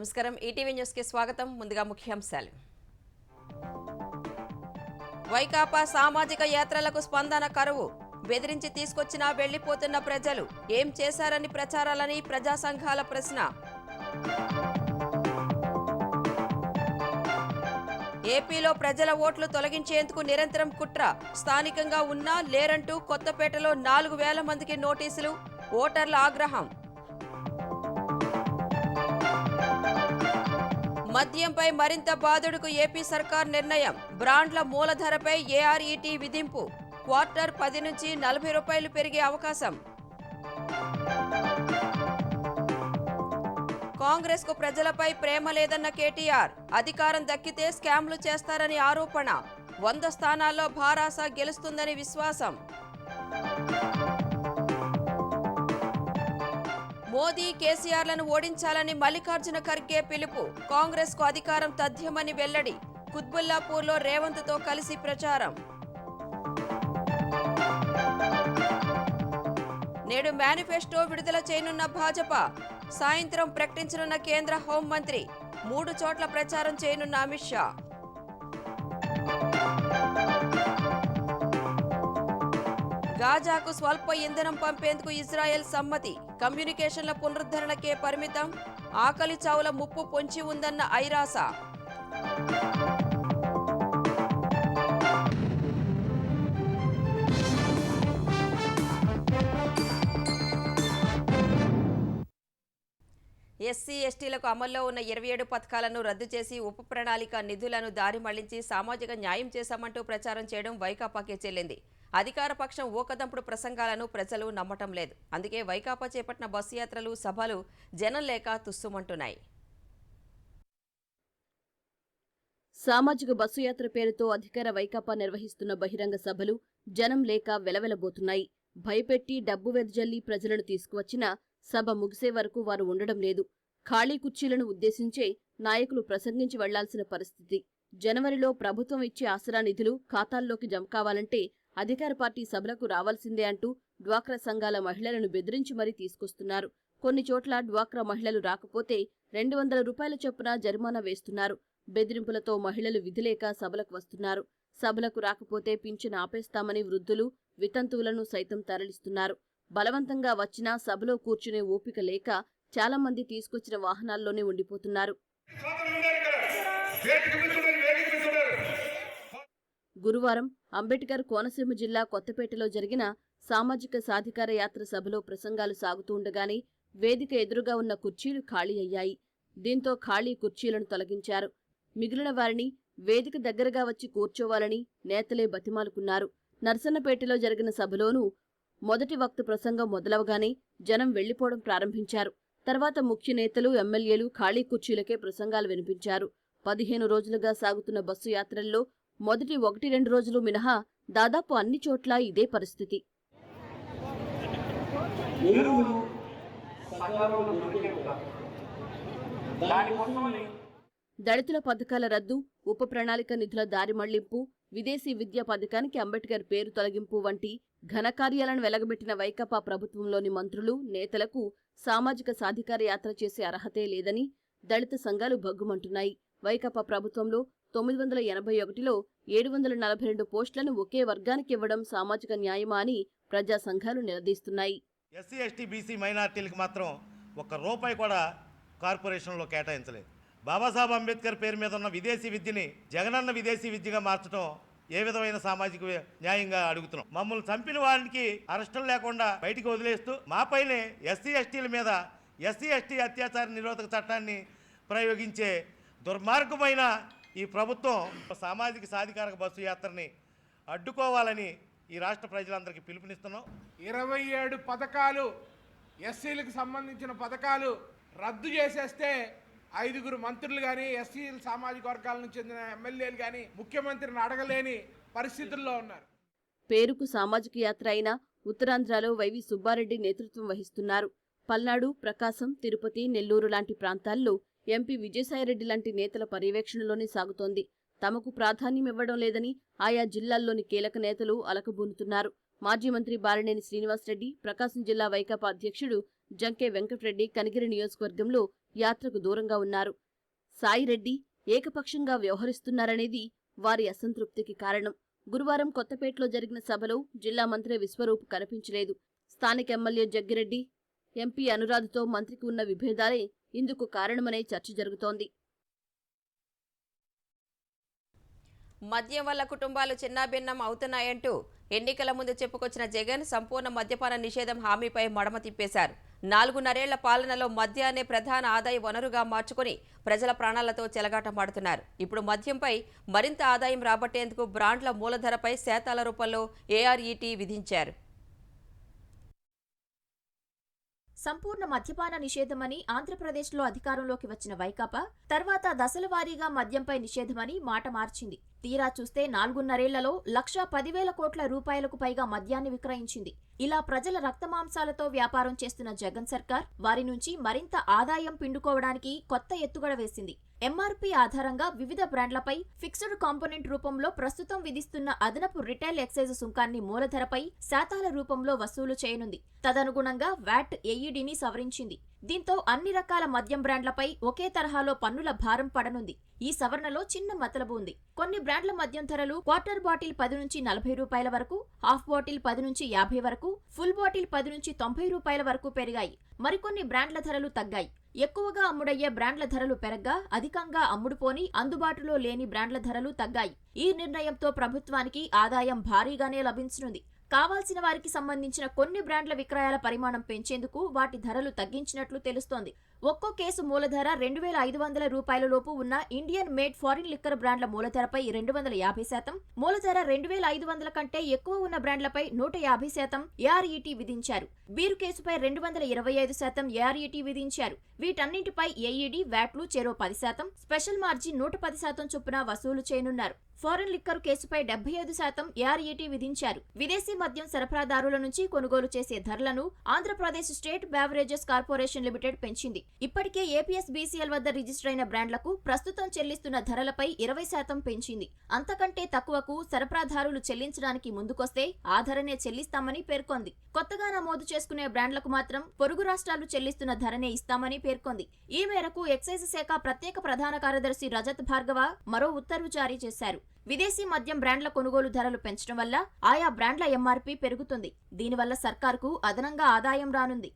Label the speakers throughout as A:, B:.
A: నమస్కారం ETV news కి స్వాగతం ముందుగా ముఖ్యాంశాలు వైకాపా సామాజిక యాత్రలకు స్పందన కరువు బెదిరించి తీసుకొచ్చినా వెళ్లిపోతున్న ప్రజలు ఏం చేశారని ప్రచారాలని ప్రజా సంఘాల ప్రశ్న ఏపీలో ప్రజల ఓట్లు తొలగించేందుకు నిరంతరం కుట్ర స్థానికంగా ఉన్నా లేరంటూ కొత్తపేటలో 4,000 మందికి నోటీసులు ఓటర్ల ఆగ్రహం మద్యంపై మరింత బాదుడుకు ఏపీ సర్కార్ నిర్ణయం బ్రాండ్ల మూలధరపై ఏఆర్ఈటీ విధింపు క్వార్టర్ 10 నుంచి 40 రూపాయలు పెరిగే అవకాశం కాంగ్రెస్ కు ప్రజలపై ప్రేమ లేదన్న కేటీఆర్ అధికారం దక్కితే స్కామ్లు చేస్తారని ఆరోపణ 100 స్థానాల్లో భారాస గెలుస్తుందని విశ్వాసం మోదీ కేసీఆర్లను ఓడించాలని మల్లికార్జున ఖర్గే పిలుపు కాంగ్రెస్ కు అధికారం తథ్యమని వెల్లడి కుత్బుల్లాపూర్లో రేవంత్తో కలిసి ప్రచారం నేడు మేనిఫెస్టో విడుదల చేయనున్న భాజపా సాయంత్రం ప్రకటించనున్న కేంద్ర హోంమంత్రి 3 చోట్ల ప్రచారం చేయనున్న అమిత్ షా గాజాకు స్వల్ప ఇంధనం పంపేందుకు ఇజ్రాయెల్ సమ్మతి కమ్యూనికేషన్ల పునరుద్ధరణకే పరిమితం ఆకలి చావుల ముప్పు పొంచి ఉందన్న ఐరాస ఎస్సీ ఎస్టీలకు అమల్లో ఉన్న 27 పథకాలను రద్దు చేసి ఉప ప్రణాళిక నిధులను దారి మళ్లించి సామాజిక న్యాయం చేశామంటూ ప్రచారం చేయడం వైకాపాకే చెల్లింది అధికార పక్షం ఊకదంపుడు ప్రసంగాలను ప్రజలు నమ్మటం లేదు అందుకే వైకాపా చేపట్టిన బస్సు యాత్రలు సభలు జనం లేక తుస్సుమంటున్నాయి
B: సామాజిక బస్సు యాత్ర పేరుతో అధికార వైకాపా నిర్వహిస్తున్న బహిరంగ సభలు జనం లేక వెలవెలబోతున్నాయి భయపెట్టి డబ్బు వెదజల్లి ప్రజలను తీసుకువచ్చినా సభ ముగిసే వరకు వారు ఉండడం లేదు ఖాళీ కుర్చీలను ఉద్దేశించే నాయకులు ప్రసంగించి వెళ్లాల్సిన పరిస్థితి జనవరిలో ప్రభుత్వం ఇచ్చే ఆసరా నిధులు ఖాతాల్లోకి జమ కావాలంటే అధికార పార్టీ సభలకు రావాల్సిందే అంటూ డ్వాక్రా సంఘాల మహిళలను బెదిరించి మరీ తీసుకొస్తున్నారు కొన్ని చోట్ల డ్వాక్రా మహిళలు రాకపోతే 200 రూపాయల చొప్పున జరిమానా వేస్తున్నారు బెదిరింపులతో మహిళలు విధిలేక సభలకు వస్తున్నారు సభలకు రాకపోతే పింఛను ఆపేస్తామని వృద్ధులు వితంతువులను సైతం తరలిస్తున్నారు బలవంతంగా వచ్చినా సభలో కూర్చునే ఓపిక లేక చాలా మంది తీసుకొచ్చిన వాహనాల్లోనే ఉండిపోతున్నారు గురువారం అంబేద్కర్ కోనసీమ జిల్లా కొత్తపేటలో జరిగిన సామాజిక సాధికార యాత్ర సభలో ప్రసంగాలు సాగుతూ ఉండగానే వేదిక ఎదురుగా ఉన్న కుర్చీలు ఖాళీ అయ్యాయి దీంతో ఖాళీ కుర్చీలను తొలగించారు మిగిలిన వారిని వేదిక దగ్గరగా వచ్చి కూర్చోవాలని నేతలే బతిమాలుకున్నారు నర్సన్నపేటలో జరిగిన సభలోనూ మొదటి వక్త ప్రసంగం మొదలవగానే జనం వెళ్లిపోవడం ప్రారంభించారు తర్వాత ముఖ్య నేతలు ఎమ్మెల్యేలు ఖాళీ కుర్చీలకే ప్రసంగాలు వినిపించారు 15 రోజులుగా సాగుతున్న బస్సు యాత్రల్లో మొదటి 1-2 రోజులు మినహా దాదాపు అన్ని చోట్ల ఇదే పరిస్థితి దళితుల పథకాల రద్దు ఉప ప్రణాళిక నిధుల దారి మళ్లింపు విదేశీ విద్యా పథకానికి అంబేద్కర్ పేరు తొలగింపు వంటి ఘనకార్యాలను వెలగబెట్టిన వైకాపా ప్రభుత్వంలోని మంత్రులు నేతలకు సామాజిక సాధికార యాత్ర చేసే అర్హతే లేదని దళిత సంఘాలు భగ్గుమంటున్నాయి వైకాపా ప్రభుత్వంలో 981లో 742 పోస్టులను ఒకే వర్గానికి ఇవ్వడం సామాజిక న్యాయమా అని ప్రజా సంఘాలు నిలదీస్తున్నాయి
C: ఎస్సీ ఎస్టీ బీసీ మైనార్టీలకు మాత్రం ₹1 కూడా కార్పొరేషన్లో కేటాయించలేదు బాబాసాహెబ్ అంబేద్కర్ పేరు మీద ఉన్న విదేశీ విద్యని జగనన్న విదేశీ విద్యగా మార్చడం ఏ విధమైన సామాజిక న్యాయంగా అడుగుతున్నాం మమ్మల్ని చంపిన వారికి అరెస్టులు లేకుండా బయటికి వదిలేస్తూ మాపైనే ఎస్సీ ఎస్టీల మీద ఎస్సీ ఎస్టీ అత్యాచార నిరోధక చట్టాన్ని ప్రయోగించే దుర్మార్గమైన ఈ ప్రభుత్వం సామాజిక సాధికారక బస్సు యాత్రని అడ్డుకోవాలని ఈ రాష్ట్ర ప్రజలందరికీ పిలుపునిస్తున్నాం
D: 27 పథకాలు ఎస్సీలకు సంబంధించిన పథకాలు రద్దు చేసేస్తే 5 మంత్రులు కానీ ఎస్సీ సామాజిక వర్గాల నుంచి చెందిన ఎమ్మెల్యేలు కానీ ముఖ్యమంత్రిని అడగలేని పరిస్థితుల్లో ఉన్నారు
B: పేరుకు సామాజిక యాత్ర అయినా ఉత్తరాంధ్రలో వైవి సుబ్బారెడ్డి నేతృత్వం వహిస్తున్నారు పల్నాడు ప్రకాశం తిరుపతి నెల్లూరు లాంటి ప్రాంతాల్లో ఎంపీ విజయసాయిరెడ్డి లాంటి నేతల పర్యవేక్షణలోనే సాగుతోంది తమకు ప్రాధాన్యమివ్వడం లేదని ఆయా జిల్లాల్లోని కీలక నేతలు అలకబూనుతున్నారు మాజీ మంత్రి బాలినేని శ్రీనివాసరెడ్డి ప్రకాశం జిల్లా వైకాపా అధ్యక్షుడు జంకే వెంకటరెడ్డి కనిగిరి నియోజకవర్గంలో యాత్రకు దూరంగా ఉన్నారు. సాయిరెడ్డి ఏకపక్షంగా వ్యవహరిస్తున్నారనేది వారి అసంతృప్తికి కారణం. గురువారం కొత్తపేటలో జరిగిన సభలో జిల్లా మంత్రి విశ్వరూప్ కనిపించలేదు. స్థానిక ఎమ్మెల్యే జగ్గిరెడ్డి, ఎంపీ అనురాధతో మంత్రికి ఉన్న విభేదాలే ఇందుకు కారణమనే చర్చ జరుగుతోంది.
A: మద్యం వల్ల కుటుంబాలు చిన్నాభిన్నం అవుతున్నాయంటూ ఎన్నికల ముందు చెప్పుకొచ్చిన జగన్ సంపూర్ణ మద్యపాన నిషేధం హామీపై మడమ తిప్పేశారు. 4.5 పాలనలో మద్యాన్నే ప్రధాన ఆదాయ వనరుగా మార్చుకుని ప్రజల ప్రాణాలతో చెలగాటమాడుతున్నారు. ఇప్పుడు మద్యంపై మరింత ఆదాయం రాబట్టేందుకు బ్రాండ్ల మూలధరపై శాతాల రూపంలో ఏఆర్ఈటీ విధించారు.
E: సంపూర్ణ మద్యపాన నిషేధమని ఆంధ్రప్రదేశ్లో అధికారంలోకి వచ్చిన వైకాపా తర్వాత దశల వారీగా మద్యంపై నిషేధమని మాట మార్చింది. తీరా చూస్తే 4.5 1,10,000 కోట్ల రూపాయలకు పైగా మద్యాన్ని విక్రయించింది. ఇలా ప్రజల రక్తమాంసాలతో వ్యాపారం చేస్తున్న జగన్ సర్కార్ వారి నుంచి మరింత ఆదాయం పిండుకోవడానికి కొత్త ఎత్తుగడ వేసింది. ఎంఆర్పీ ఆధారంగా వివిధ బ్రాండ్లపై ఫిక్స్డ్ కాంపోనెంట్ రూపంలో ప్రస్తుతం విధిస్తున్న అదనపు రిటైల్ ఎక్సైజ్ సుంకాన్ని మూలధరపై శాతాల రూపంలో వసూలు చేయనుంది. తదనుగుణంగా వ్యాట్ ఏఈడీని సవరించింది. దీంతో అన్ని రకాల మద్యం బ్రాండ్లపై ఒకే తరహాలో పన్నుల భారం పడనుంది. ఈ సవరణలో చిన్న మతలబు ఉంది. కొన్ని బ్రాండ్ల మద్యం ధరలు క్వార్టర్ బాటిల్ 10 నుంచి 40 రూపాయల వరకు, హాఫ్ బాటిల్ 10 నుంచి 50 వరకు, ఫుల్ బాటిల్ 10 నుంచి 90 రూపాయల వరకు పెరిగాయి. మరికొన్ని బ్రాండ్ల ధరలు తగ్గాయి. ఎక్కువగా అమ్ముడయ్యే బ్రాండ్ల ధరలు పెరగ్గా, అధికంగా అమ్ముడుపోని అందుబాటులో లేని బ్రాండ్ల ధరలు తగ్గాయి. ఈ నిర్ణయంతో ప్రభుత్వానికి ఆదాయం భారీగానే లభించనుంది. కావాల్సిన వారికి సంబంధించిన కొన్ని బ్రాండ్ల విక్రయాల పరిమాణం పెంచేందుకు వాటి ధరలు తగ్గించినట్లు తెలుస్తోంది. ఒక్కో కేసు మూలధర 2,500 రూపాయల లోపు ఉన్న ఇండియన్ మేడ్ ఫారిన్ లిక్కర్ బ్రాండ్ల మూలధరపై 250%, మూలధర 2,500 కంటే ఎక్కువ ఉన్న బ్రాండ్లపై 150% ఏఆర్ఈటీ విధించారు. బీరు కేసుపై 225% ఏఆర్ఈటీ విధించారు. వీటన్నింటిపై ఏఈడీ, వ్యాట్లు చెరో 10%, స్పెషల్ మార్జిన్ 110% చొప్పున వసూలు చేయనున్నారు. ఫారెన్ లిక్కర్ కేసుపై 75% ఏఆర్ఈటీ విధించారు. విదేశీ మద్యం సరఫరాదారుల నుంచి కొనుగోలు చేసే ధరలను Andhra Pradesh state beverages corporation limited పెంచింది. ఇప్పటికే ఏపీఎస్బీసీఎల్ వద్ద రిజిస్టర్ అయిన బ్రాండ్లకు ప్రస్తుతం చెల్లిస్తున్న ధరలపై 20% పెంచింది. అంతకంటే తక్కువకు సరఫరాదారులు చెల్లించడానికి ముందుకొస్తే ఆ ధరనే చెల్లిస్తామని పేర్కొంది. కొత్తగా నమోదు చేసుకునే బ్రాండ్లకు మాత్రం పొరుగు రాష్ట్రాలు చెల్లిస్తున్న ధరనే ఇస్తామని పేర్కొంది. ఈ మేరకు ఎక్సైజ్ శాఖ ప్రత్యేక ప్రధాన కార్యదర్శి రజత్ భార్గవ మరో ఉత్తర్వు జారీ చేశారు. విదేశీ మద్యం బ్రాండ్ల కొనుగోలు ధరలు పెంచడం వల్ల ఆయా బ్రాండ్ల ఎంఆర్పీ పెరుగుతుంది. దీనివల్ల సర్కారుకు అదనంగా ఆదాయం రానుంది.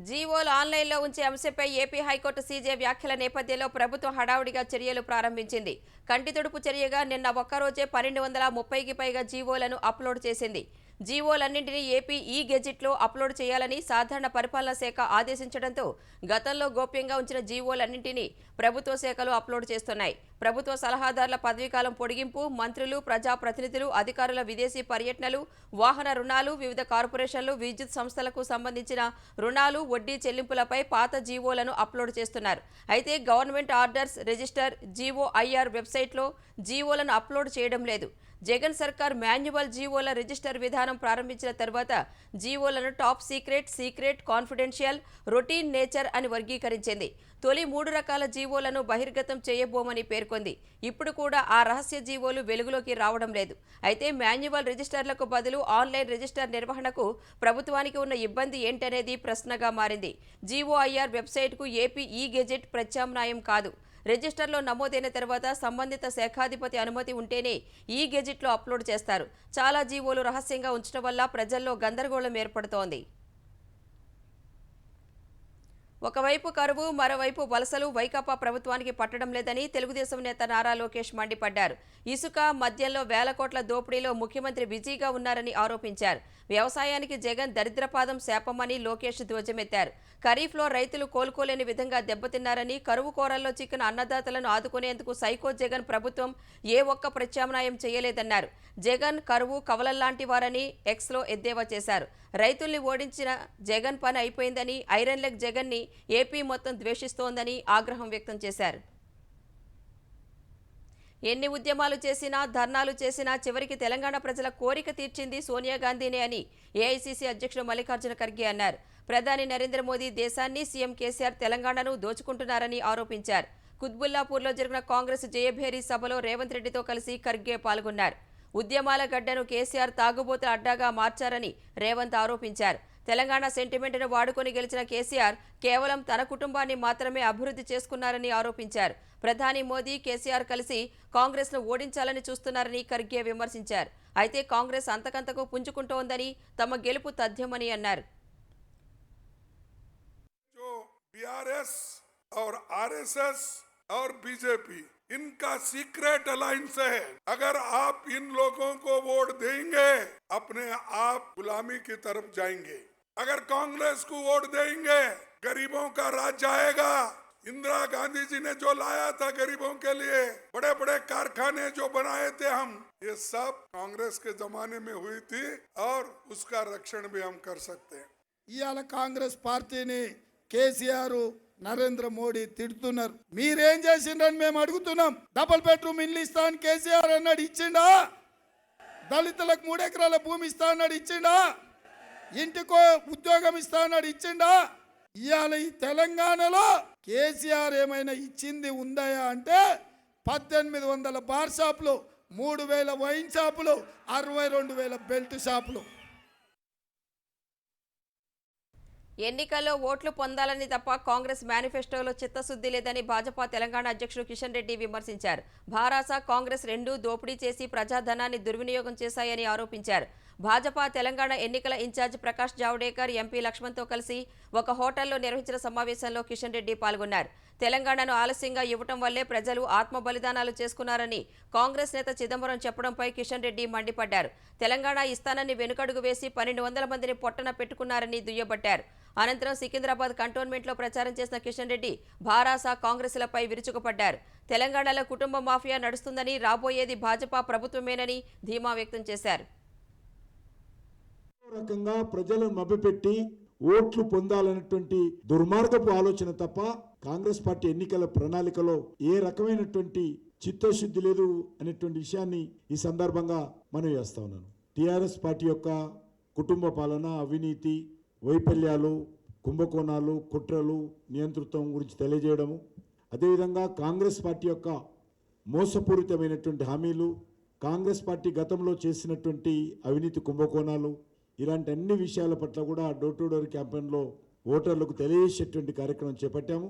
A: జీవోలు ఆన్లైన్లో ఉంచే అంశంపై ఏపీ హైకోర్టు సీజే వ్యాఖ్యల నేపథ్యంలో ప్రభుత్వం హడావుడిగా చర్యలు ప్రారంభించింది. కంటితుడుపు చర్యగా నిన్న ఒక్కరోజే 1230కి పైగా జీవోలను అప్లోడ్ చేసింది. జీవోలన్నింటినీ ఏపీ ఈ గెజిట్లో అప్లోడ్ చేయాలని సాధారణ పరిపాలనా శాఖ ఆదేశించడంతో గతంలో గోప్యంగా ఉంచిన జీవోలన్నింటినీ ప్రభుత్వ శాఖలు అప్లోడ్ చేస్తున్నాయి. ప్రభుత్వ సలహాదారుల పదవీకాలం పొడిగింపు, మంత్రులు, ప్రజాప్రతినిధులు, అధికారుల విదేశీ పర్యటనలు, వాహన రుణాలు, వివిధ కార్పొరేషన్లు, విద్యుత్ సంస్థలకు సంబంధించిన రుణాలు, వడ్డీ చెల్లింపులపై పాత జీవోలను అప్లోడ్ చేస్తున్నారు. అయితే గవర్నమెంట్ ఆర్డర్స్ రిజిస్టర్ జీఓఐఆర్ వెబ్సైట్లో జీవోలను అప్లోడ్ చేయడం లేదు. జగన్ సర్కార్ మాన్యువల్ జీవోల రిజిస్టర్ విధానం ప్రారంభించిన తర్వాత జీవోలను top secret, secret, confidential, routine nature అని వర్గీకరించింది. తొలి 3 రకాల జీవోలను బహిర్గతం చేయబోమని పేర్కొంది. ఇప్పుడు కూడా ఆ రహస్య జీవోలు వెలుగులోకి రావడం లేదు. అయితే మాన్యువల్ రిజిస్టర్లకు బదులు ఆన్లైన్ రిజిస్టర్ నిర్వహణకు ప్రభుత్వానికి ఉన్న ఇబ్బంది ఏంటనేది ప్రశ్నగా మారింది. జీఓఐఆర్ వెబ్సైట్కు ఏపీ ఈ గెజెట్ ప్రత్యామ్నాయం కాదు. రిజిస్టర్లో నమోదైన తర్వాత సంబంధిత శాఖాధిపతి అనుమతి ఉంటేనే ఈ గెజిట్లో అప్లోడ్ చేస్తారు. చాలా జీవోలు రహస్యంగా ఉంచడం వల్ల ప్రజల్లో గందరగోళం ఏర్పడుతోంది. ఒకవైపు కరువు, మరోవైపు వలసలు వైకాపా ప్రభుత్వానికి పట్టడం లేదని తెలుగుదేశం నేత నారా లోకేష్ మండిపడ్డారు. ఇసుక, మద్యంలో వేల కోట్ల దోపిడీలో ముఖ్యమంత్రి బిజీగా ఉన్నారని ఆరోపించారు. వ్యవసాయానికి జగన్ దరిద్రపాదం శాపమని లోకేష్ ధ్వజమెత్తారు. ఖరీఫ్లో రైతులు కోలుకోలేని విధంగా దెబ్బతిన్నారని, కరువు కోరల్లో చిక్కిన అన్నదాతలను ఆదుకునేందుకు సైకో జగన్ ప్రభుత్వం ఏ ఒక్క ప్రత్యామ్నాయం చేయలేదన్నారు. జగన్ కరువు కవలల్లాంటి వారని ఎక్స్లో ఎద్దేవా చేశారు. రైతుల్ని ఓడించిన జగన్ పని అయిపోయిందని, ఐరన్ లెగ్ జగన్ని ఏపీ మొత్తం ద్వేషిస్తోందని ఆగ్రహం వ్యక్తం చేశారు. ఎన్ని ఉద్యమాలు చేసినా, ధర్నాలు చేసినా చివరికి తెలంగాణ ప్రజల కోరిక తీర్చింది సోనియా గాంధీనే అని ఏఐసీసీ అధ్యక్షుడు మల్లికార్జున ఖర్గే అన్నారు. ప్రధాని నరేంద్ర మోదీ దేశాన్ని, సీఎం కేసీఆర్ తెలంగాణను దోచుకుంటున్నారని ఆరోపించారు. కుత్బుల్లాపూర్లో జరిగిన కాంగ్రెస్ జయభేరీ సభలో రేవంత్ రెడ్డితో కలిసి ఖర్గే పాల్గొన్నారు. ఉద్యమాల గడ్డను కేసీఆర్ తాగుబోతుల అడ్డాగా మార్చారని రేవంత్ ఆరోపించారు. తెలంగాణ సెంటిమెంట్ను వాడుకొని గెలిచిన కేసీఆర్ కేవలం తన కుటుంబాన్ని మాత్రమే అభివృద్ధి చేసుకున్నారని ఆరోపించారు. ప్రధాని మోదీ, కేసీఆర్ కలిసి కాంగ్రెస్ను ఓడించాలని చూస్తున్నారని ఖర్గే విమర్శించారు. అయితే కాంగ్రెస్ అంతకంతకు పుంజుకుంటోందని, తమ గెలుపు తథ్యమని అన్నారు.
F: बीआरएस और आरएसएस और बीजेपी इनका सीक्रेट अलायंस है। अगर आप इन लोगों को वोट देंगे अपने आप गुलामी की तरफ जाएंगे। अगर कांग्रेस को वोट देंगे गरीबों का राज जाएगा। इंदिरा गांधी जी ने जो लाया था गरीबों के लिए, बड़े बड़े कारखाने जो बनाए थे हम, ये सब कांग्रेस के जमाने में हुई थी और उसका रक्षण भी हम कर सकते हैं।
G: ఇవాళ కాంగ్రెస్ పార్టీని కేసీఆర్ నరేంద్ర మోడీ తిడుతున్నారు. మీరేం చేసిండ్రని మేము అడుగుతున్నాం. డబుల్ బెడ్రూమ్ ఇల్లు ఇస్తా అని కేసీఆర్ అన్నాడు, ఇచ్చిండా? దళితులకు 3 ఎకరాల భూమి ఇస్తా అన్నాడు, ఇచ్చిండా? ఇంటికో ఉద్యోగం ఇస్తా అన్నాడు, ఇచ్చిండా? ఇవాళ ఈ తెలంగాణలో కేసీఆర్ ఏమైనా ఇచ్చింది ఉందా అంటే 1800 బార్ షాపులు, 3000 వైన్ షాపులు, 62,000 బెల్ట్ షాపులు.
A: ఎన్నికల్లో ఓట్లు పొందాలని తప్ప కాంగ్రెస్ మేనిఫెస్టోలో చిత్తశుద్ధి లేదని భాజపా తెలంగాణ అధ్యక్షుడు కిషన్ రెడ్డి విమర్శించారు. భారాస, కాంగ్రెస్ రెండూ దోపిడీ చేసి ప్రజాధనాన్ని దుర్వినియోగం చేశాయని ఆరోపించారు. భాజపా తెలంగాణ ఎన్నికల ఇన్ఛార్జ్ ప్రకాష్ జావడేకర్, ఎంపీ లక్ష్మణ్తో కలిసి ఒక హోటల్లో నిర్వహించిన సమావేశంలో కిషన్ రెడ్డి పాల్గొన్నారు. తెలంగాణను ఆలస్యంగా ఇవ్వటం వల్లే ప్రజలు ఆత్మ బలిదానాలు చేసుకున్నారని కాంగ్రెస్ నేత చిదంబరం చెప్పడంపై కిషన్ రెడ్డి మండిపడ్డారు. తెలంగాణ ఇస్తానని వెనుకడుగు వేసి 1200 మందిని పొట్టన పెట్టుకున్నారని దుయ్యబట్టారు. అనంతరం సికింద్రాబాద్ కంటోన్మెంట్లో ప్రచారం చేసిన కిషన్ రెడ్డి భారాస, కాంగ్రెస్లపై విరుచుకుపడ్డారు. తెలంగాణలో కుటుంబ మాఫియా నడుస్తుందని, రాబోయేది భాజపా ప్రభుత్వమేనని ధీమా వ్యక్తం చేశారు.
H: రకంగా ప్రజలను మభ్యపెట్టి ఓట్లు పొందాలన్నటువంటి దుర్మార్గపు ఆలోచన తప్ప కాంగ్రెస్ పార్టీ ఎన్నికల ప్రణాళికలో ఏ రకమైనటువంటి చిత్తశుద్ధి లేదు అనేటువంటి విషయాన్ని ఈ సందర్భంగా మనం చేస్తా ఉన్నాను. టీఆర్ఎస్ పార్టీ యొక్క కుటుంబ పాలన, అవినీతి, వైఫల్యాలు, కుంభకోణాలు, కుట్రలు, నియంతృత్వం గురించి తెలియజేయడము, అదేవిధంగా కాంగ్రెస్ పార్టీ యొక్క మోసపూరితమైనటువంటి హామీలు, కాంగ్రెస్ పార్టీ గతంలో చేసినటువంటి అవినీతి కుంభకోణాలు, ఇలాంటి అన్ని విషయాల పట్ల కూడా డోర్ టు డోర్ క్యాంపెయిన్లో ఓటర్లకు తెలియజేసేటువంటి కార్యక్రమం చేపట్టాము.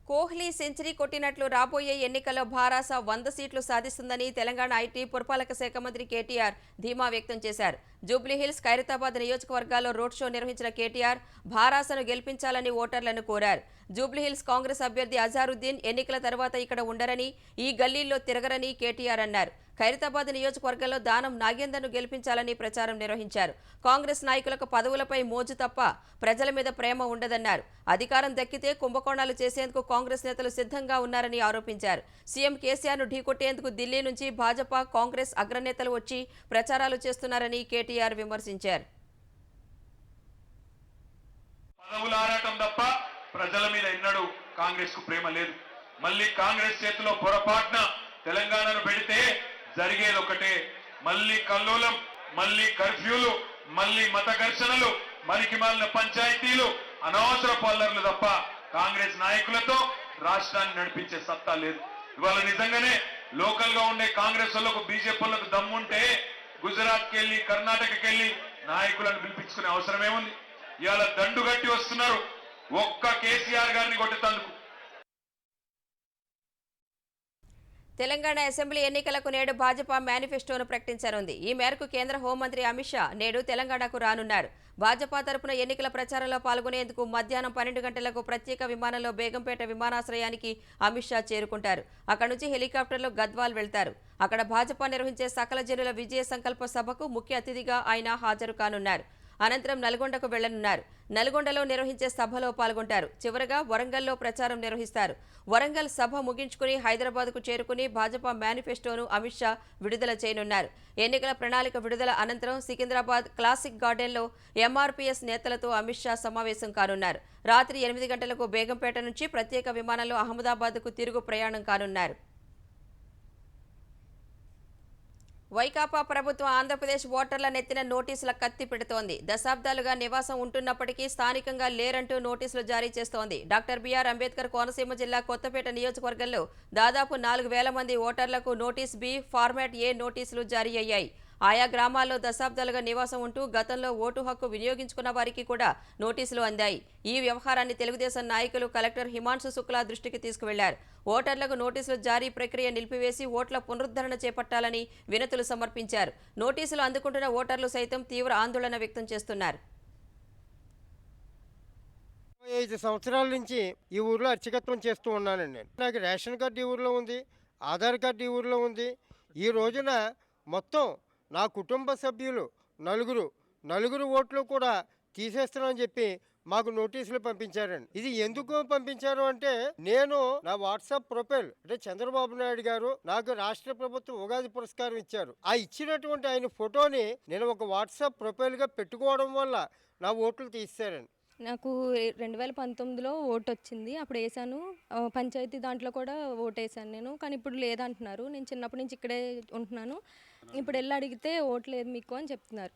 A: కోహ్లీ సెంచరీ కొట్టినట్లు రాబోయే ఎన్నికల్లో భారాస 100 సీట్లు సాధిస్తుందని తెలంగాణ ఐటీ పురపాలక శాఖ మంత్రి కేటీఆర్ ధీమా వ్యక్తం చేశారు. జూబ్లీహిల్స్, ఖైరతాబాద్ నియోజకవర్గాల్లో రోడ్ షో నిర్వహించిన కేటీఆర్ భారాసను గెలిపించాలని ఓటర్లను కోరారు. జూబ్లీహిల్స్ కాంగ్రెస్ అభ్యర్థి అజారుద్దీన్ ఎన్నికల తర్వాత ఇక్కడ ఉండరని, ఈ గల్లీల్లో తిరగరని కేటీఆర్ అన్నారు. ఖైరతాబాద్ నియోజకవర్గంలో దానం నాగేందర్ను గెలిపించాలని ప్రచారం నిర్వహించారు. కాంగ్రెస్ నాయకులకు పదవులపై మోజు తప్ప ప్రజల మీద ప్రేమ ఉండదన్నారు. అధికారం దక్కితే కుంభకోణాలు చేసేందుకు కాంగ్రెస్ నేతలు సిద్ధంగా ఉన్నారని ఆరోపించారు. సీఎం కేసీఆర్ను ఢీకొట్టేందుకు ఢిల్లీ నుంచి భాజపా, కాంగ్రెస్ అగ్రనేతలు వచ్చి ప్రచారాలు చేస్తున్నారని కేటీఆర్ విమర్శించారు.
I: పదవులు ఆరాటం తప్ప ప్రజల మీద ఎన్నడూ కాంగ్రెస్ కు ప్రేమ లేదు. మళ్ళీ కాంగ్రెస్ చేతిలో పొరపాటున తెలంగాణను పెడితే జరిగేది ఒకటే, మళ్ళీ కల్లోలం, మళ్ళీ కర్ఫ్యూలు, మళ్ళీ మత ఘర్షణలు, మరికి మాలిన పంచాయతీలు, అనవసర పల్లర్లు తప్ప కాంగ్రెస్ నాయకులతో రాష్ట్రాన్ని నడిపించే సత్తా లేదు. ఇవాళ నిజంగానే లోకల్ గా ఉండే కాంగ్రెస్ వాళ్ళకు, బీజేపీ వాళ్ళకు దమ్ముంటే గుజరాత్కి వెళ్ళి, కర్ణాటకకి వెళ్ళి నాయకులను పిలిపించుకునే అవసరం ఏముంది? ఇవాళ దండుగట్టి వస్తున్నారు ఒక్క కేసీఆర్ గారిని కొట్టేందుకు.
A: తెలంగాణ అసెంబ్లీ ఎన్నికలకు నేడు భాజపా మేనిఫెస్టోను ప్రకటించనుంది. ఈ మేరకు కేంద్ర హోంమంత్రి అమిత్ షా నేడు తెలంగాణకు రానున్నారు. భాజపా తరపున ఎన్నికల ప్రచారంలో పాల్గొనేందుకు మధ్యాహ్నం 12 గంటలకు ప్రత్యేక విమానంలో బేగంపేట విమానాశ్రయానికి అమిత్ షా చేరుకుంటారు. అక్కడి నుంచి హెలికాప్టర్లో గద్వాల్ వెళ్తారు. అక్కడ భాజపా నిర్వహించే సకల జనుల విజయ సంకల్ప సభకు ముఖ్య అతిథిగా ఆయన హాజరు కానున్నారు. అనంతరం నల్గొండకు వెళ్లనున్నారు. నల్గొండలో నిర్వహించే సభలో పాల్గొంటారు. చివరగా వరంగల్లో ప్రచారం నిర్వహిస్తారు. వరంగల్ సభ ముగించుకుని హైదరాబాద్కు చేరుకుని భాజపా మేనిఫెస్టోను అమిత్ షా విడుదల చేయనున్నారు. ఎన్నికల ప్రణాళిక విడుదల అనంతరం సికింద్రాబాద్ క్లాసిక్ గార్డెన్లో ఎంఆర్పీఎస్ నేతలతో అమిత్ షా సమావేశం కానున్నారు. రాత్రి 8 గంటలకు బేగంపేట నుంచి ప్రత్యేక విమానంలో అహ్మదాబాద్కు తిరుగు ప్రయాణం కానున్నారు. వైకాపా ప్రభుత్వం ఆంధ్రప్రదేశ్ ఓటర్ల నెత్తిన నోటీసుల కత్తి పెడుతోంది. దశాబ్దాలుగా నివాసం ఉంటున్నప్పటికీ స్థానికంగా లేరంటూ నోటీసులు జారీ చేస్తోంది. డాక్టర్ బిఆర్ అంబేద్కర్ కోనసీమ జిల్లా కొత్తపేట నియోజకవర్గంలో దాదాపు 4,000 మంది ఓటర్లకు నోటీస్ బి, ఫార్మాట్ ఏ నోటీసులు జారీ అయ్యాయి. ఆయా గ్రామాల్లో దశాబ్దాలుగా నివాసం ఉంటూ గతంలో ఓటు హక్కు వినియోగించుకున్న వారికి కూడా నోటీసులు అందాయి. ఈ వ్యవహారాన్ని తెలుగుదేశం నాయకులు కలెక్టర్ హిమాంశు శుక్లా దృష్టికి తీసుకువెళ్లారు. ఓటర్లకు నోటీసులు జారీ ప్రక్రియ నిలిపివేసి ఓట్ల పునరుద్ధరణ చేపట్టాలని వినతులు సమర్పించారు. నోటీసులు అందుకుంటున్న ఓటర్లు సైతం తీవ్ర ఆందోళన వ్యక్తం చేస్తున్నారు.
J: 5 సంవత్సరాల నుంచి ఈ ఊర్లో అర్చకత్వం చేస్తూ ఉన్నానండి. నాకు రేషన్ కార్డు ఈ ఊర్లో ఉంది, ఆధార్ కార్డు ఈ ఊర్లో ఉంది. ఈ రోజున మొత్తం నా కుటుంబ సభ్యులు నలుగురు ఓట్లు కూడా తీసేస్తున్నామని చెప్పి మాకు నోటీసులు పంపించారండి. ఇది ఎందుకు పంపించారు అంటే, నేను నా వాట్సాప్ ప్రొఫైల్ అంటే చంద్రబాబు నాయుడు గారు నాకు రాష్ట్ర ప్రభుత్వం ఉగాది పురస్కారం ఇచ్చారు. ఆ ఇచ్చినటువంటి ఆయన ఫోటోని నేను ఒక వాట్సాప్ ప్రొఫైల్గా పెట్టుకోవడం వల్ల నా ఓట్లు తీస్తారండి.
K: నాకు 2019లో ఓటు వచ్చింది. అప్పుడు వేసాను, పంచాయతీ దాంట్లో కూడా ఓటు వేసాను నేను. కానీ ఇప్పుడు లేదంటున్నారు. నేను చిన్నప్పటి నుంచి ఇక్కడే ఉంటున్నాను. ఇప్పుడు వెళ్ళి అడిగితే ఓటు లేదు మీకు అని చెప్తున్నారు.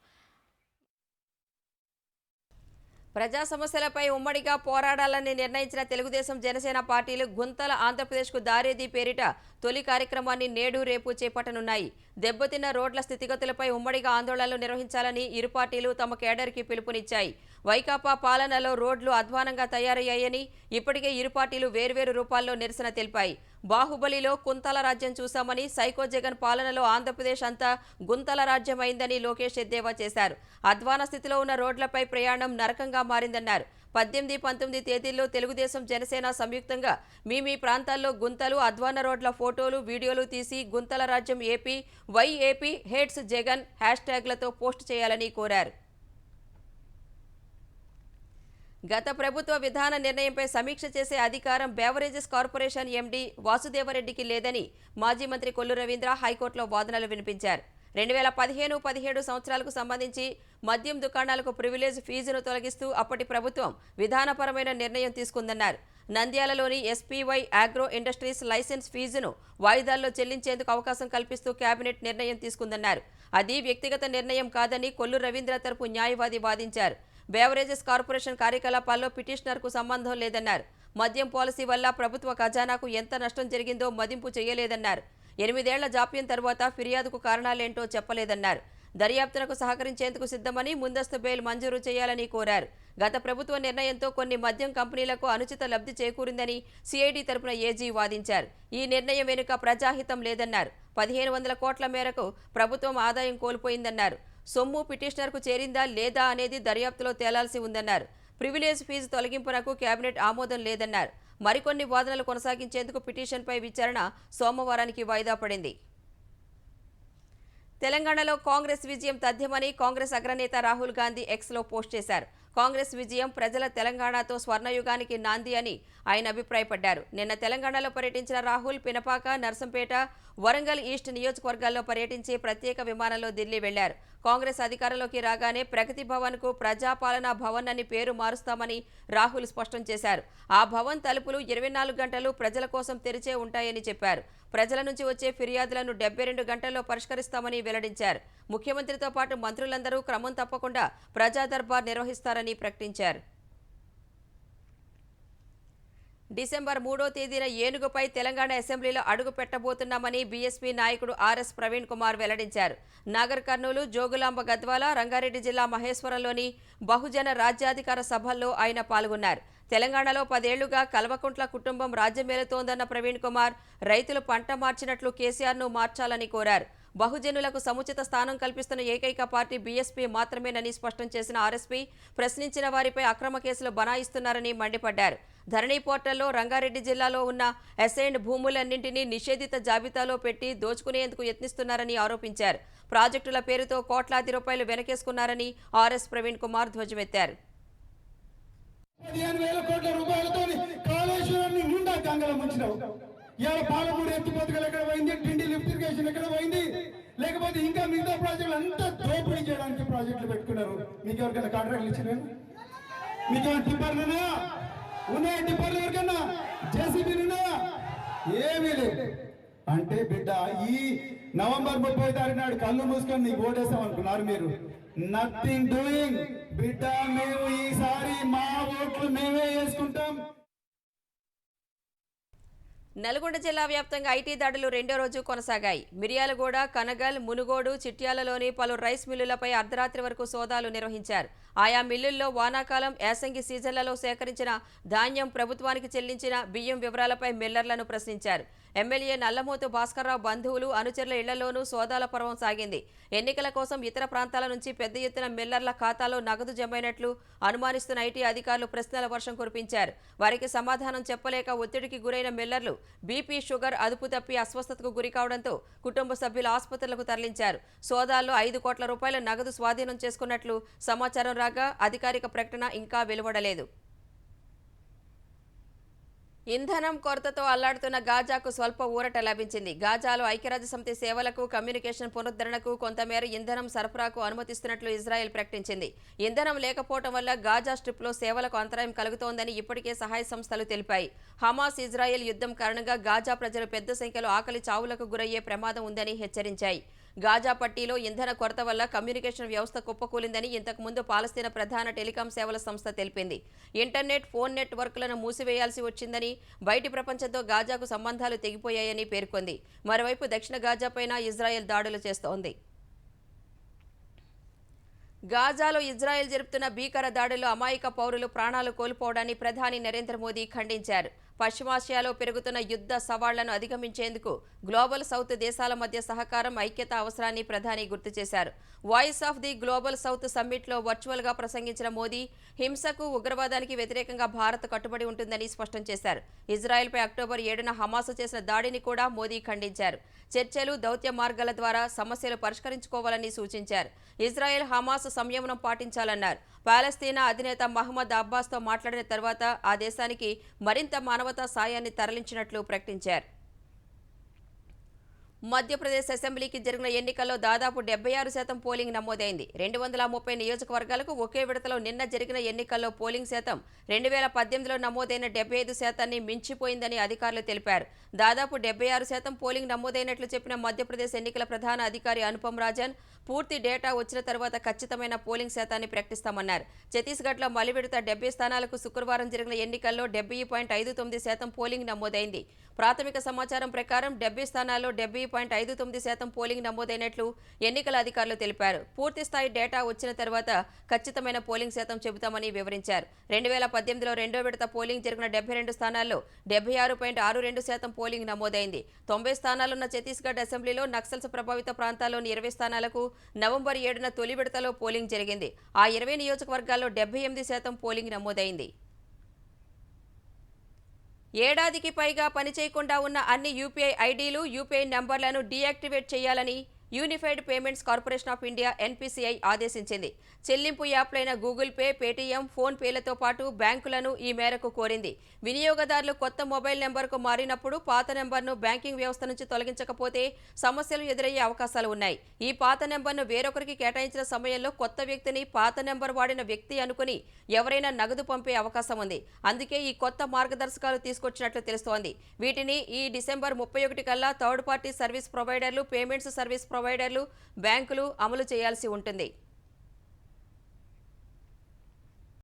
A: ప్రజా సమస్యలపై ఉమ్మడిగా పోరాడాలని నిర్ణయించిన తెలుగుదేశం జనసేన పార్టీలు గుంతల ఆంధ్రప్రదేశ్కు దారేది పేరిట తొలి కార్యక్రమాన్ని నేడు రేపు చేపట్టనున్నాయి. దెబ్బతిన్న రోడ్ల స్థితిగతులపై ఉమ్మడిగా ఆందోళనలు నిర్వహించాలని ఇరు పార్టీలు తమ కేడర్కి పిలుపునిచ్చాయి. వైకాపా పాలనలో రోడ్లు అధ్వానంగా తయారయ్యాయని ఇప్పటికే ఇరు పార్టీలు వేర్వేరు రూపాల్లో నిరసన తెలిపాయి. బాహుబలిలో కుంతల రాజ్యం చూశామని, సైకో జగన్ పాలనలో ఆంధ్రప్రదేశ్ అంతా గుంతల రాజ్యమైందని లోకేష్ ఎద్దేవా చేశారు. అధ్వాన స్థితిలో ఉన్న రోడ్లపై ప్రయాణం నరకంగా మారిందన్నారు. 18, 19 తేదీల్లో తెలుగుదేశం జనసేన సంయుక్తంగా మీ ప్రాంతాల్లో గుంతలు, అధ్వాన రోడ్ల ఫోటోలు, వీడియోలు తీసి గుంతల రాజ్యం ఏపీ, వైఏపీ హేట్స్ జగన్ హ్యాష్ట్యాగ్లతో పోస్ట్ చేయాలని కోరారు. గత ప్రభుత్వ విధాన నిర్ణయంపై సమీక్ష చేసే అధికారం బేవరేజెస్ కార్పొరేషన్ ఎండీ వాసుదేవరెడ్డికి లేదని మాజీ మంత్రి కొల్లు రవీంద్ర హైకోర్టులో వాదనలు వినిపించారు. 2015-17 సంవత్సరాలకు సంబంధించి మద్యం దుకాణాలకు ప్రివిలేజ్ ఫీజును తొలగిస్తూ అప్పటి ప్రభుత్వం విధానపరమైన నిర్ణయం తీసుకుందన్నారు. నంద్యాలలోని ఎస్పీవై ఆగ్రో ఇండస్ట్రీస్ లైసెన్స్ ఫీజును వాయిదాల్లో చెల్లించేందుకు అవకాశం కల్పిస్తూ కేబినెట్ నిర్ణయం తీసుకుందన్నారు. అది వ్యక్తిగత నిర్ణయం కాదని కొల్లు రవీంద్ర తరపు న్యాయవాది వాదించారు. బేవరేజెస్ కార్పొరేషన్ కార్యకలాపాల్లో పిటిషనర్కు సంబంధం లేదన్నారు. మద్యం పాలసీ వల్ల ప్రభుత్వ ఖజానాకు ఎంత నష్టం జరిగిందో మదింపు చేయలేదన్నారు. 8 ఏళ్ల జాప్యం తర్వాత ఫిర్యాదుకు కారణాలేంటో చెప్పలేదన్నారు. దర్యాప్తునకు సహకరించేందుకు సిద్ధమని, ముందస్తు బెయిల్ మంజూరు చేయాలని కోరారు. గత ప్రభుత్వ నిర్ణయంతో కొన్ని మద్యం కంపెనీలకు అనుచిత లబ్ధి చేకూరిందని సిఐడి తరపున ఏజీ వాదించారు. ఈ నిర్ణయం వెనుక ప్రజాహితం లేదన్నారు. 1500 కోట్ల మేరకు ప్రభుత్వం ఆదాయం కోల్పోయిందన్నారు. సొమ్ము పిటిషనర్కు చేరిందా లేదా అనేది దర్యాప్తులో తేలాల్సి ఉందన్నారు. ప్రివిలేజ్ ఫీజు తొలగింపునకు కేబినెట్ ఆమోదం లేదన్నారు. మరికొన్ని వాదనలు కొనసాగించేందుకు పిటిషన్పై విచారణ సోమవారానికి వాయిదా పడింది. తెలంగాణలో కాంగ్రెస్ విజయం తథ్యమని కాంగ్రెస్ అగ్రనేత రాహుల్ గాంధీ ఎక్స్లో పోస్ట్ చేశారు. కాంగ్రెస్ విజయం ప్రజల తెలంగాణతో స్వర్ణయుగానికి నాంది అని ఆయన అభిప్రాయపడ్డారు. నిన్న తెలంగాణలో పర్యటించిన రాహుల్ పినపాక, నర్సంపేట, వరంగల్ ఈస్ట్ నియోజకవర్గాల్లో పర్యటించి ప్రత్యేక విమానంలో ఢిల్లీ వెళ్లారు. కాంగ్రెస్ అధికారంలోకి రాగానే ప్రగతి భవన్కు ప్రజాపాలనా భవన్ అని పేరు మారుస్తామని రాహుల్ స్పష్టం చేశారు. ఆ భవన్ తలుపులు 24 గంటలు ప్రజల కోసం తెరిచే ఉంటాయని చెప్పారు. ప్రజల నుంచి వచ్చే ఫిర్యాదులను 72 గంటల్లో పరిష్కరిస్తామని వెల్లడించారు. ముఖ్యమంత్రితో పాటు మంత్రులందరూ క్రమం తప్పకుండా ప్రజా దర్బార్ నిర్వహిస్తారని ప్రకటించారు. డిసెంబర్ 3వ తేదీన ఏనుగుపై తెలంగాణ అసెంబ్లీలో అడుగు పెట్టబోతున్నామని బీఎస్పీ నాయకుడు ఆర్ఎస్ ప్రవీణ్ కుమార్ వెల్లడించారు. నాగర్ కర్నూలు, జోగులాంబ గద్వాల, రంగారెడ్డి జిల్లా మహేశ్వరంలోని బహుజన రాజ్యాధికార సభల్లో ఆయన పాల్గొన్నారు. తెలంగాణలో 10 ఏళ్లుగా కల్వకుంట్ల కుటుంబం రాజ్యమేలుతోందన్న ప్రవీణ్ కుమార్ రైతులు పంట మార్చినట్లు కేసీఆర్ను మార్చాలని కోరారు. బహుజనులకు సముచిత స్థానం కల్పిస్తున్న ఏకైక పార్టీ బీఎస్పీ మాత్రమేనని స్పష్టం చేసిన ఆర్ఎస్పీ ప్రశ్నించిన వారిపై అక్రమ కేసులు బనాయిస్తున్నారని మండిపడ్డారు. ధరణి పోర్టల్లో రంగారెడ్డి జిల్లాలో ఉన్న అసైన్డ్ భూములన్నింటినీ నిషేధిత జాబితాలో పెట్టి దోచుకునేందుకు యత్నిస్తున్నారని ఆరోపించారు. ప్రాజెక్టుల పేరుతో కోట్లాది రూపాయలు వెనకేసుకున్నారని ఆర్ఎస్ ప్రవీణ్ కుమార్ ధ్వజమెత్తారు.
G: 15,000 కోట్ల రూపాయలతో కాళేశ్వరాన్ని నిండా గంగల ముంచినావు. ఇవాళ పాలమూరు ఎత్తిపోతలు ఎక్కడ పోయింది, టిండి లిఫ్ట్ ఇరిగేషన్ ఎక్కడ పోయింది, లేకపోతే ఇంకా మిగతా ప్రాజెక్టులు అంతా దోపిడీ చేయడానికి ప్రాజెక్టులు పెట్టుకున్నారు. మీకు ఎవరికైనా కాంట్రాక్ట్లు ఇచ్చిన, మీకేమైనా టిప్పర్లున్నా ఉన్నాయా? టిప్పర్లు ఎవరికైనా జేసీబీలున్నా? ఏమీ లేదు. అంటే బిడ్డ ఈ నవంబర్ 30వ తారీఖు నాడు కళ్ళు మూసుకొని నీకు ఓటేస్తాం అనుకున్నారు మీరు. నథింగ్ డూయింగ్ బిడ్డ. మేము ఈసారి మా ఓట్లు మేమే వేసుకుంటాం.
A: నల్గొండ జిల్లా వ్యాప్తంగా ఐటీ దాడులు రెండో రోజు కొనసాగాయి. మిర్యాలగూడ, కనగల్, మునుగోడు, చిట్యాలలోని పలు రైస్ మిల్లులపై అర్ధరాత్రి వరకు సోదాలు నిర్వహించారు. ఆయా మిల్లుల్లో వానాకాలం, యాసంగి సీజన్లలో సేకరించిన ధాన్యం, ప్రభుత్వానికి చెల్లించిన బియ్యం వివరాలపై మిల్లర్లను ప్రశ్నించారు. ఎమ్మెల్యే నల్లమోతు భాస్కర్రావు బంధువులు, అనుచరుల ఇళ్లలోనూ సోదాల పర్వం సాగింది. ఎన్నికల కోసం ఇతర ప్రాంతాల నుంచి పెద్ద ఎత్తున మిల్లర్ల ఖాతాలో నగదు జమైనట్లు అనుమానిస్తున్న ఐటీ అధికారులు ప్రశ్నల వర్షం కురిపించారు. వారికి సమాధానం చెప్పలేక ఒత్తిడికి గురైన మిల్లర్లు బీపీ, షుగర్ అదుపు తప్పి అస్వస్థతకు గురి కావడంతో కుటుంబ సభ్యులు ఆసుపత్రులకు తరలించారు. సోదాల్లో 5 కోట్ల రూపాయల నగదు స్వాధీనం చేసుకున్నట్లు సమాచారం రాగా అధికారిక ప్రకటన ఇంకా వెలువడలేదు. ఇంధనం కొరతతో అల్లాడుతున్న గాజాకు స్వల్ప ఊరట లభించింది. గాజాలో ఐక్యరాజ్యసమితి సేవలకు, కమ్యూనికేషన్ పునరుద్ధరణకు కొంతమేర ఇంధనం సరఫరాకు అనుమతిస్తున్నట్లు ఇజ్రాయెల్ ప్రకటించింది. ఇంధనం లేకపోవడం వల్ల గాజా స్ట్రిప్లో సేవలకు అంతరాయం కలుగుతోందని ఇప్పటికే సహాయ సంస్థలు తెలిపాయి. హమాస్ ఇజ్రాయెల్ యుద్ధం కారణంగా గాజా ప్రజలు పెద్ద సంఖ్యలో ఆకలి చావులకు గురయ్యే ప్రమాదం ఉందని హెచ్చరించాయి. గాజా పట్టీలో ఇంధన కొరత వల్ల కమ్యూనికేషన్ వ్యవస్థ కుప్పకూలిందని ఇంతకుముందు పాలస్తీనా ప్రధాన టెలికాం సేవల సంస్థ తెలిపింది. ఇంటర్నెట్, ఫోన్ నెట్వర్క్లను మూసివేయాల్సి వచ్చిందని, బయటి ప్రపంచంతో గాజాకు సంబంధాలు తెగిపోయాయని పేర్కొంది. మరోవైపు దక్షిణ గాజాపైన ఇజ్రాయెల్ దాడులు చేస్తోంది. గాజాలో ఇజ్రాయెల్ జరుపుతున్న భీకర దాడుల్లో అమాయక పౌరులు ప్రాణాలు కోల్పోవడాన్ని ప్రధాని నరేంద్ర మోదీ ఖండించారు. పశ్చిమాసియాలో పెరుగుతున్న యుద్ధ సవాళ్లను అధిగమించేందుకు గ్లోబల్ సౌత్ దేశాల మధ్య సహకారం, ఐక్యత అవసరాన్ని ప్రధాని గుర్తు చేశారు. Voice of the global south సమ్మిట్లో వర్చువల్గా ప్రసంగించిన మోదీ హింసకు, ఉగ్రవాదానికి వ్యతిరేకంగా భారత్ కట్టుబడి ఉంటుందని స్పష్టం చేశారు. ఇజ్రాయెల్పై అక్టోబర్ 7న హమాస్ చేసిన దాడిని కూడా మోదీ ఖండించారు. చర్చలు, దౌత్య మార్గాల ద్వారా సమస్యలు పరిష్కరించుకోవాలని సూచించారు. ఇజ్రాయెల్, హమాస్ సంయమనం పాటించాలన్నారు. పాలస్తీనా అధినేత మహమ్మద్ అబ్బాస్తో మాట్లాడిన తర్వాత ఆ దేశానికి మరింత మానవతా సాయాన్ని తరలించినట్లు ప్రకటించారు. మధ్యప్రదేశ్ అసెంబ్లీకి జరిగిన ఎన్నికల్లో దాదాపు 76% పోలింగ్ నమోదైంది. 230 నియోజకవర్గాలకు ఒకే విడతలో నిన్న జరిగిన ఎన్నికల్లో పోలింగ్ శాతం 2018లో నమోదైన 75%ని మించిపోయిందని అధికారులు తెలిపారు. దాదాపు 76% పోలింగ్ నమోదైనట్లు చెప్పిన మధ్యప్రదేశ్ ఎన్నికల ప్రధాన అధికారి అనుపమ్ రాజన్ పూర్తి డేటా వచ్చిన తర్వాత ఖచ్చితమైన పోలింగ్ శాతాన్ని ప్రకటిస్తామన్నారు. ఛత్తీస్గఢ్లో మలి విడత 70 స్థానాలకు శుక్రవారం జరిగిన ఎన్నికల్లో 70.59% పోలింగ్ నమోదైంది. ప్రాథమిక సమాచారం ప్రకారం 70 స్థానాల్లో 70.59% పోలింగ్ నమోదైనట్లు ఎన్నికల అధికారులు తెలిపారు. పూర్తి స్థాయి డేటా వచ్చిన తర్వాత ఖచ్చితమైన పోలింగ్ శాతం చెబుతామని వివరించారు. 2018లో రెండో విడత పోలింగ్ జరిగిన 72 స్థానాల్లో 76.62% పోలింగ్ నమోదైంది. 90 స్థానాలున్న ఛత్తీస్గఢ్ అసెంబ్లీలో నక్సల్స్ ప్రభావిత ప్రాంతాల్లోని 20 స్థానాలకు నవంబర్ 7న తొలి విడతలో పోలింగ్ జరిగింది. ఆ 20 నియోజకవర్గాల్లో 78% పోలింగ్ నమోదైంది. ఏడాదికి పైగా పనిచేయకుండా ఉన్న అన్ని యూపీఐ ఐడీలు, యూపీఐ నంబర్లను డీయాక్టివేట్ చేయాలని unified payments corporation of India NPCI ఆదేశించింది. చెల్లింపు యాప్లైన గూగుల్ పే, పేటీఎం, ఫోన్ పేలతో పాటు బ్యాంకులను ఈ మేరకు కోరింది. వినియోగదారులు కొత్త మొబైల్ నెంబర్కు మారినప్పుడు పాత నెంబర్ను బ్యాంకింగ్ వ్యవస్థ నుంచి తొలగించకపోతే సమస్యలు ఎదురయ్యే అవకాశాలు ఉన్నాయి. ఈ పాత నెంబర్ను వేరొకరికి కేటాయించిన సమయంలో కొత్త వ్యక్తిని పాత నెంబర్ వాడిన వ్యక్తి అనుకుని ఎవరైనా నగదు పంపే అవకాశం ఉంది. అందుకే ఈ కొత్త మార్గదర్శకాలు తీసుకొచ్చినట్లు తెలుస్తోంది. వీటిని ఈ డిసెంబర్ 31 కల్లా థర్డ్ పార్టీ సర్వీస్ ప్రొవైడర్లు, పేమెంట్స్ సర్వీస్ ప్రొవైడర్లు, బ్యాంకులు అమలు చేయాల్సి ఉంటుంది.